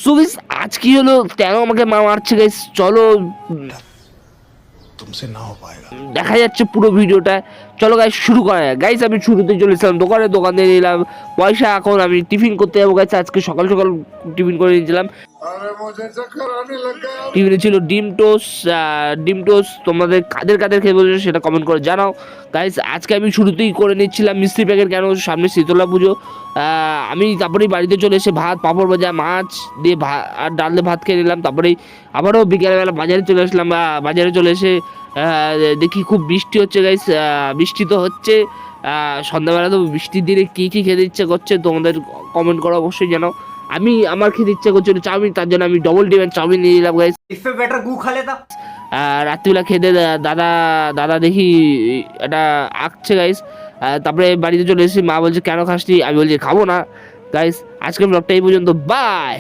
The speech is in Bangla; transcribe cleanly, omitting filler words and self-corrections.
সো গাইস আজ কি হলো, কেন আমাকে মা মারছে গাইস, চলো तुमसे ना हो पाएगा। দেখা যাচ্ছে পুরো ভিডিওটা। চলো গাইস শুরু করা যাক। গাইস আমি শুরুতে চলেছিলাম দোকান দিয়ে নিলাম পয়সা, এখন আমি টিফিন করতে যাবো গাইস। আজকে সকাল সকাল টিফিন করে নিয়েছিলাম। अरे मुझे चक्कर आने लग गया। টিফিনে ছিল ডিম টোস্ট। তোমাদের কাদের কাদের খেয়ে বলছো সেটা কমেন্ট করে জানাও গাইস। আজকে আমি শুরুতেই করে নিচ্ছিলাম মিষ্টি প্যাকেট, কেন সামনে শীতলা পুজো। আমি তারপরেই বাড়িতে চলে এসে ভাত, পাঁপড় ভাজা, মাছ দিয়ে আর ডাল দিয়ে ভাত খেয়ে নিলাম। তারপরেই আবারও বিকেলবেলা বাজারে চলে আসলাম। বাজারে চলে এসে দেখি খুব বৃষ্টি হচ্ছে গাইস। বৃষ্টি তো হচ্ছে, সন্ধ্যাবেলা তো বৃষ্টির দিনে কী কী খেতে ইচ্ছে করছে তোমাদের কমেন্ট করো, অবশ্যই জানাও। আমার খেতে ইচ্ছে করছিল চাউমিন, তার জন্য আমি ডবল ডিমের চাউমিন নিয়ে নিলাম গাইস। इससे बेटर गू खा लेता। রাত্রিবেলা খেতে দাদা দাদা দেখি এটা আঁকছে গাইস। তারপরে বাড়িতে চলে এসেছি, মা বলছে কেন খাসনি, আমি বলছি খাবো না গাইস। আজকের ব্লগটা এই পর্যন্ত, বাই।